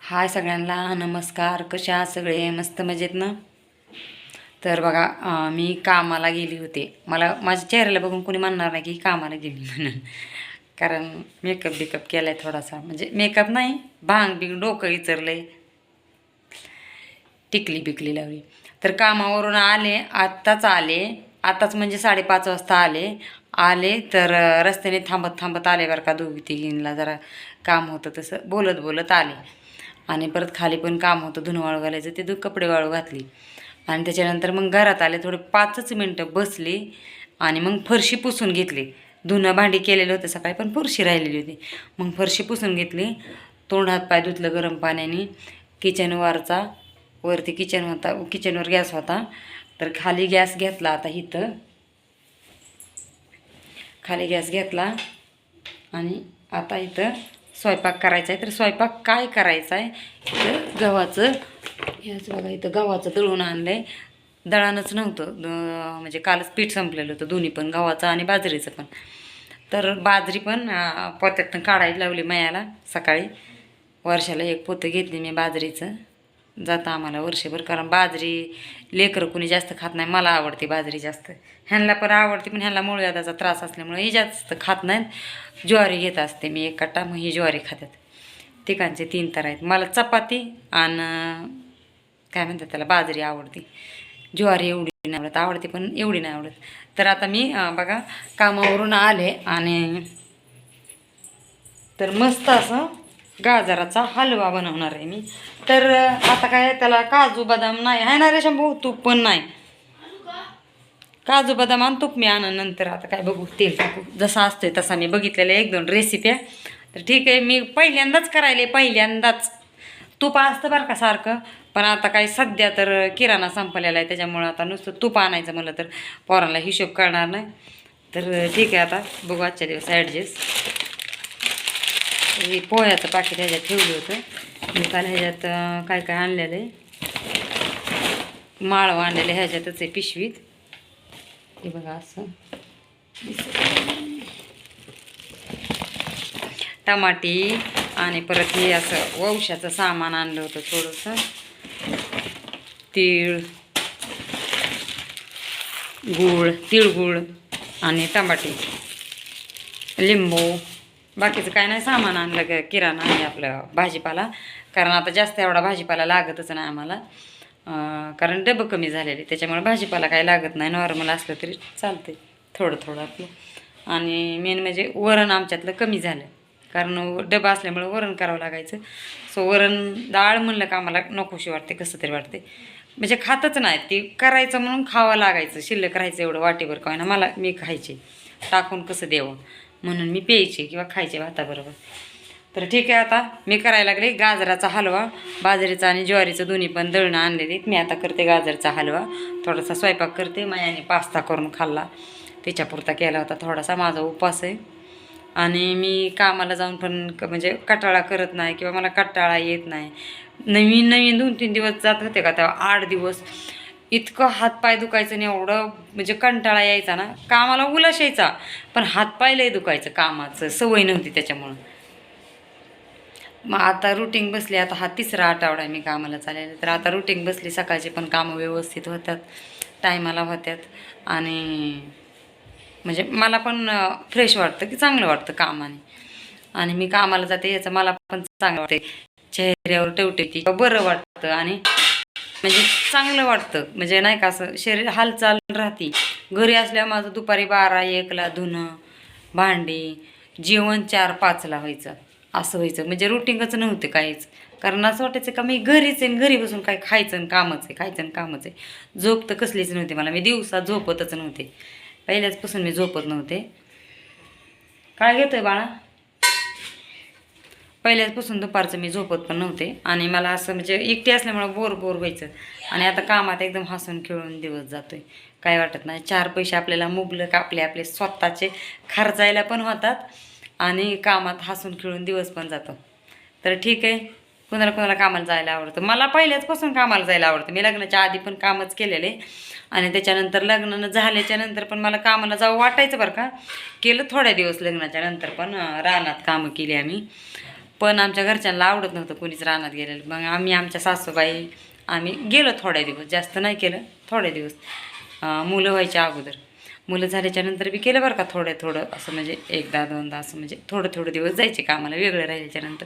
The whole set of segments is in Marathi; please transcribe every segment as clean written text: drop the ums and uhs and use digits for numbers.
हाय सगळ्यांना नमस्कार. कशा आहात सगळे? मस्त मजेत ना? तर बघा मी कामाला गेली होते. मला माझ्या चेहऱ्याला बघून कोणी म्हणणार नाही की कामाला गेली म्हणून. कारण मेकअप केला आहे थोडासा, म्हणजे मेकअप नाही, भांग बिंग डोकं विचारलंय, टिकली बिकली लावली. तर कामावरून आले, आत्ताच आले, आत्ताच म्हणजे 5:30 वाजता आले. तर रस्त्याने थांबत थांबत आले बरं का. दोघी तिघींना जरा काम होतं, तसं बोलत बोलत आले. आणि परत खाली पण काम होतं, धुणं वाळू घालायचं, ते कपडे वाळू घातली. आणि त्याच्यानंतर मग घरात आले, थोडे 5च मिनटं बसली आणि मग फरशी पुसून घेतली. धुणं भांडी केलेलं होतं सकाळी, पण फरशी राहिलेली होती. मग फरशी पुसून घेतली, तोंड हात पाय धुतलं गरम पाण्याने. किचनवरचा वरती किचन होता, किचनवर गॅस होता, तर खाली गॅस घेतला. आता इथं खाली गॅस घेतला आणि आता इथं स्वयंपाक करायचा आहे. तर स्वयंपाक काय करायचा आहे, इथं गव्हाचं, याच बघा इथं गव्हाचं दळून आणलं आहे. दळणच नव्हतं, म्हणजे कालच पीठ संपलेलं होतं, दोन्ही पण गव्हाचं आणि बाजरीचं पण. तर बाजरी पण पोत्यातून काढायला लावली मयाला सकाळी. वर्षाला एक पोतं घेतली मी बाजरीचं, जातं आम्हाला वर्षभर. कारण बाजरी लेकरं कुणी जास्त खात नाही, मला आवडते बाजरी जास्त, ह्यांना पण आवडते, पण ह्यांना मूळव्याधाचा त्रास असल्यामुळे ही जास्त खात नाहीत. ज्वारी घेत असते मी एक कट्टा, मग ही ज्वारी खातात. तिघांचे 3 तर आहेत. मला चपाती आणि काय म्हणतात त्याला, बाजरी आवडते. ज्वारी एवढी नाही आवडत, आवडते पण एवढी नाही आवडत. तर आता मी बघा कामावरून आले आणि तर मस्त असं गाजराचा हलवा बनवणार आहे मी. तर आता काय त्याला काजू बदाम नाही आहे ना रे शंभू, तूप पण नाही. काजू बदाम आणि तूप मी आणून नंतर, आता काय बघू, तेल टाकू, जसा असतोय तसा मी बघितलेल्या 1-2 रेसिप्या. तर ठीक आहे, मी पहिल्यांदाच करायले, पहिल्यांदाच. तूप असतं बरं का सारखं, पण आता काही सध्या तर किराणा संपलेला आहे, त्याच्यामुळं आता नुसतं तूप आणायचं मला तर पोरांना हिशोब करणार नाही. तर ठीक आहे, आता बघू आजच्या दिवस ॲडजस्ट. हे पोह्याचं पाकिट ह्याच्यात ठेवलं होतं मी काल. ह्याच्यात काय काय आणलेलं आहे, माळवं आणलेलं ह्याच्यातच आहे पिशवीत. हे बघा असं टमाटी, आणि परत हे असं वंशाचं सामान आणलं होतं थोडंसं, तीळ, गूळ, तिळगूळ आणि टमाटे, लिंबू. बाकीचं काय नाही सामान आणलं, किराणा आणि आपलं भाजीपाला. कारण आता जास्त एवढा भाजीपाला लागतच नाही आम्हाला, कारण डबं कमी झालेले, त्याच्यामुळे भाजीपाला काय लागत नाही. नॉर्मल असलं तरी चालते, थोडं थोडं आपलं. आणि मेन म्हणजे वरण आमच्यातलं कमी झालं, कारण डबा असल्यामुळे वरण करावं लागायचं. सो वरण डाळ म्हणलं का आम्हाला नकोशी वाटते, कसं तरी वाटते, म्हणजे खातच नाही ती. करायचं म्हणून खावं लागायचं, शिल्लक राहायचं एवढं वाटेवर काय ना, मला मी खायचे टाकून कसं द्यावं म्हणून मी प्यायचे किंवा खायचे भाताबरोबर. तर ठीक आहे, आता मी करायला लागले गाजराचा हलवा. बाजरीचा आणि ज्वारीचं दोन्ही पण दळणं आणलेली. मी आता करते गाजरचा हलवा. थोडासा स्वयंपाक करते. मायाने पास्ता करून खाल्ला, त्याच्यापुरता केला होता थोडासा, माझा उपवास आहे. आणि मी कामाला जाऊन पण म्हणजे कंटाळा करत नाही, किंवा मला कंटाळा येत नाही. नवीन नवीन 2-3 दिवस जात होते का, तेव्हा 8 दिवस इतकं हातपाय दुखायचं नाही, एवढं म्हणजे कंटाळा यायचा ना, कामाला उलाश यायचा, पण हातपाय लय दुखायचं, कामाचं सवय नव्हती त्याच्यामुळं. मग आता रुटीन बसली, आता हा 3रा आठवडा आहे मी कामाला चाललेला. तर आता रुटीन बसली, सकाळचे पण कामं व्यवस्थित होतात, टायमाला होतात. आणि म्हणजे मला पण फ्रेश वाटतं, की चांगलं वाटतं कामाने. आणि मी कामाला जाते याचं मला पण चांगलं वाटते, चेहऱ्यावर टवटवी बरं वाटतं आणि म्हणजे चांगलं वाटतं. म्हणजे नाही का, असं शरीर हालचाल राहते. घरी असल्यावर माझं दुपारी 12-1ला धुणं भांडी, जेवण 4-5ला व्हायचं, असं व्हायचं. म्हणजे रुटीनच नव्हते काहीच, कारण असं वाटायचं का मी घरीच आहे, घरी बसून काय खायचं आणि कामच आहे, खायचं आणि कामच आहे. झोप तर कसलीच नव्हती मला, मी दिवसा झोपतच नव्हते, पहिल्याचपासून मी झोपत नव्हते. काय घेतोय बाळा? पहिल्याचपासून दुपारचं मी झोपत पण नव्हते. आणि मला असं म्हणजे एकटी असल्यामुळं बोर व्हायचं. आणि आता कामात एकदम हसून खेळून दिवस जातोय, काय वाटत नाही. 4 पैसे आपल्याला मुबलक आपले स्वतःचे खर्चायला पण होतात, आणि कामात हसून खेळून दिवस पण जातो. तर ठीक आहे, कुणाला कुणाला कामाला जायला आवडतं. मला पहिल्याचपासून कामाला जायला आवडतं. मी लग्नाच्या आधी पण कामच केलेले, आणि त्याच्यानंतर लग्न झाल्याच्या नंतर पण मला कामाला जावं वाटायचं बरं का. केलं थोड्या दिवस लग्नाच्या नंतर पण, रानात कामं केली आम्ही. पण आमच्या घरच्यांना आवडत नव्हतं कोणीच रानात गेलेलं. मग आमच्या सासूबाई आम्ही गेलो थोड्या दिवस, जास्त नाही केलं, थोडे दिवस मुलं व्हायच्या अगोदर. मुलं झाल्याच्या नंतर बी केलं बरं का थोडं असं, म्हणजे एकदा दोनदा असं, म्हणजे थोडे दिवस जायचे कामाला वेगळं राहिल्याच्यानंतर.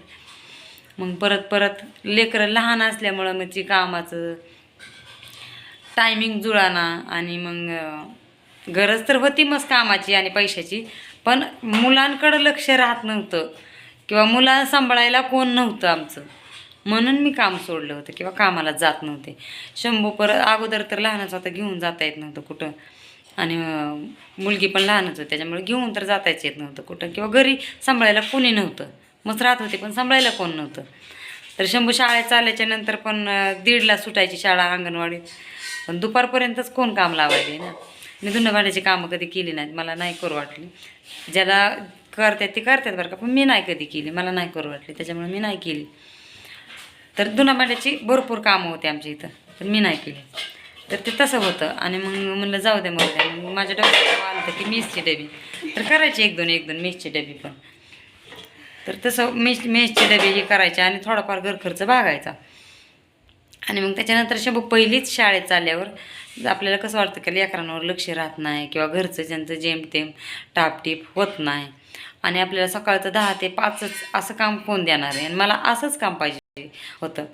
मग परत लेकरं लहान असल्यामुळं मग ती कामाचं टायमिंग जुळाना. आणि मग गरज तर होती मग कामाची आणि पैशाची, पण मुलांकडं लक्ष राहत नव्हतं किंवा मुला सांभाळायला कोण नव्हतं आमचं, म्हणून मी काम सोडलं होतं किंवा कामाला जात नव्हते. शंभू अगोदर तर लहानच होता, घेऊन जाता येत नव्हतं कुठं, आणि मुलगी पण लहानच होती, त्याच्यामुळे घेऊन तर जाताच येत नव्हतं कुठं, किंवा घरी सांभाळायला कोणी नव्हतं. मस्त राहत होते पण सांभाळायला कोण नव्हतं. तर शंभू शाळेत चालल्याच्या नंतर पण 1:30ला सुटायची शाळा अंगणवाडीत, पण दुपारपर्यंतच कोण काम लावायचे ना. मी धुणं भांड्याची कामं कधी केली नाहीत, मला नाही करू वाटली. ज्याला करतात ते करतात बरं का, पण मी नाही कधी केली, मला नाही करू वाटली, त्याच्यामुळे मी नाही केली. तर धुणं भांड्याची भरपूर कामं होते आमच्या इथं, पण मी नाही केली. तर ते तसं होतं. आणि मग म्हणलं जाऊ दे मग माझ्या डब्यात आलं होतं की मेसची डबी, तर करायची एक दोन मेसची डबी पण. तर तसं मेसची डबी हे करायचे आणि थोडाफार घर खर्च भागायचा. आणि मग त्याच्यानंतर शंभू पहिलीच शाळेत चालल्यावर आपल्याला कसं वाटतं की लेकरांवर लक्ष राहत नाही, किंवा घरचं ज्यांचं जेमतेम टापटीप होत नाही, आणि आपल्याला सकाळचं 10 ते 5 असं काम कोण देणार आहे. आणि मला असंच काम पाहिजे होतं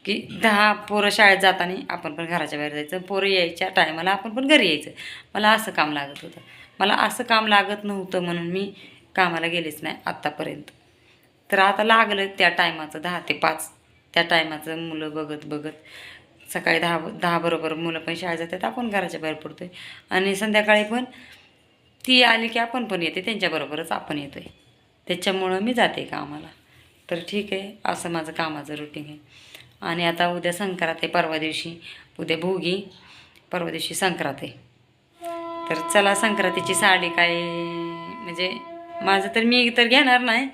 की 10 पोरं शाळेत जाताना आपण पण घराच्या बाहेर जायचं, पोरं यायच्या टायमाला आपण पण घरी यायचं. मला असं काम लागत होतं. मला असं काम लागत नव्हतं म्हणून मी कामाला गेलेच नाही आत्तापर्यंत. तर आता लागलं त्या टायमाचं 10 ते 5, त्या टायमाचं मुलं बघत सकाळी 10 बरोबर मुलं पण शाळेत जातात, आपण घराच्या बाहेर पडतो आहे. आणि संध्याकाळी पण ती आली की आपण पण येते, त्यांच्याबरोबरच आपण येतो आहे. त्याच्यामुळं मी जाते कामाला. तर ठीक आहे, असं माझं कामाचं रुटीन आहे. आणि आता उद्या संक्रांत आहे, परवा दिवशी उद्या भोगी, परवा दिवशी संक्रांत आहे. तर चला संक्रांतीची साडी काय, म्हणजे माझं तर मी तर घेणार नाही.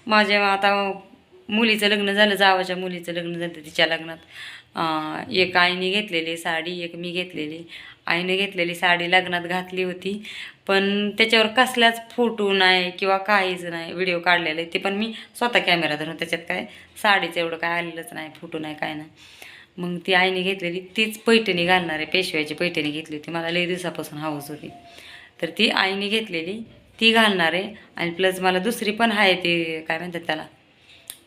माझ्या आता मुलीचं लग्न झालं, जावाच्या मुलीचं लग्न झालं, तिच्या लग्नात एक आईने घेतलेली साडी, एक मी घेतलेली. आईने घेतलेली साडी लग्नात घातली होती, पण त्याच्यावर कसल्याच फोटो नाही किंवा काहीच नाही. व्हिडिओ काढलेले ते पण मी स्वतः कॅमेरा धरून, त्याच्यात काय साडीचं एवढं काय आलेलंच नाही, फोटो नाही, काय नाही. मग ती आईने घेतलेली तीच पैठणी घालणार आहे, पेशव्याची पैठणी घेतली होती, मला लई दिवसापासून हौस होती. तर ती आईने घेतलेली ती घालणार आहे. आणि प्लस मला दुसरी पण आहे, ती काय म्हणतात त्याला,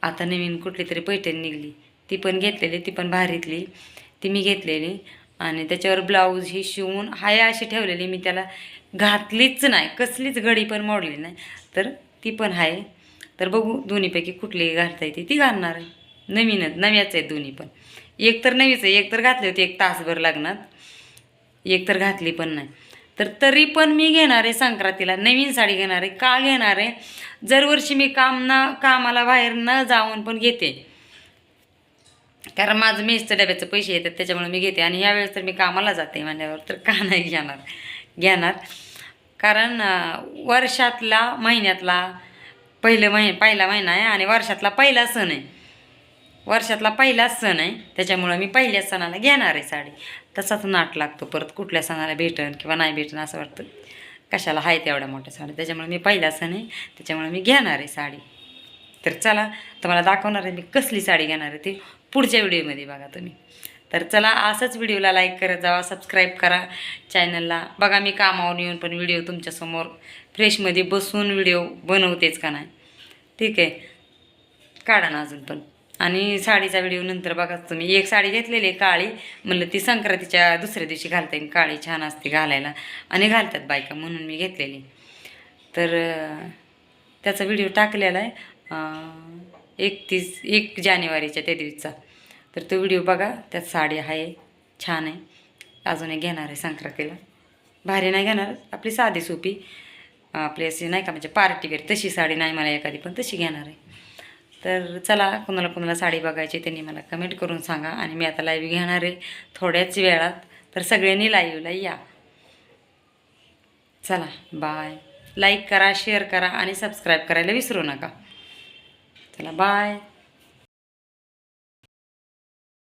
आता नवीन कुठली तरी पैठणी निघली, ती पण घेतलेली, ती पण भारीतली, ती मी घेतलेली. आणि त्याच्यावर ब्लाऊज ही शिवून हाय अशी ठेवलेली, मी त्याला घातलीच नाही, कसलीच घडी पण मोडली नाही, तर ती पण आहे. तर बघू दोन्हीपैकी कुठली घालता येते ती घालणार आहे. नव्याच आहेत दोन्ही पण. एक तर नवीच आहे, एक तर घातली होती 1 तासभर लग्नात, एक तर घातली पण नाही. तर तरी पण मी घेणार आहे संक्रांतीला नवीन साडी घेणार आहे. का घेणार आहे, दरवर्षी मी कामाला बाहेर न जाऊन पण घेते, कारण माझं मेसचं डब्याचं पैसे येतात, त्याच्यामुळे मी घेते. आणि यावेळेस तर मी कामाला जाते म्हणल्यावर तर का नाही घेणार. कारण वर्षातला महिन्यातला पहिला महिना आहे आणि वर्षातला पहिला सण आहे, त्याच्यामुळं मी पहिल्या सणाला घेणार आहे साडी. तसाच नाट लागतो परत कुठल्या सणाला भेटन किंवा नाही भेटन असं वाटतं, कशाला आहे तेवढ्या मोठ्या साड्या. त्याच्यामुळे मी पहिला सण आहे, त्याच्यामुळे मी घेणार आहे साडी. तर चला तुम्हाला दाखवणार आहे मी कसली साडी घेणार आहे ते पुढच्या व्हिडिओमध्ये बघा तुम्ही. तर चला असंच व्हिडिओला लाईक करत जावा, सबस्क्राईब करा चॅनलला. बघा मी कामावर येऊन पण व्हिडिओ तुमच्यासमोर फ्रेशमध्ये बसून व्हिडिओ बनवतेच का नाही, ठीक आहे, काढा ना अजून पण. आणि साडीचा व्हिडिओ नंतर बघा तुम्ही. एक साडी घेतलेली आहे काळी, म्हणलं ती संक्रांतीच्या दुसऱ्या दिवशी घालता येईल, काळी छान असते घालायला आणि घालतात बायका, म्हणून मी घेतलेली. तर त्याचा व्हिडिओ टाकलेला आहे 1 जानेवारीच्या त्या दिवसाचा. तर तो व्हिडिओ बघा, त्यात साडी आहे, छान आहे. अजून एक घेणार आहे संक्रांतीला, भारी नाही घेणार, आपली साधी सोपी, आपली अशी नाही का म्हणजे पार्टीवेअर तशी साडी नाही मला एखादी, पण तशी घेणार आहे. तर चला, कुणाला साडी बघायची त्यांनी मला कमेंट करून सांगा. आणि मी आता लाईव्ह घेणार आहे थोड्याच वेळात, तर सगळ्यांनी लाईव्हला या. चला बाय. लाईक करा, शेअर करा आणि सबस्क्राईब करायला विसरू नका. चला बाय.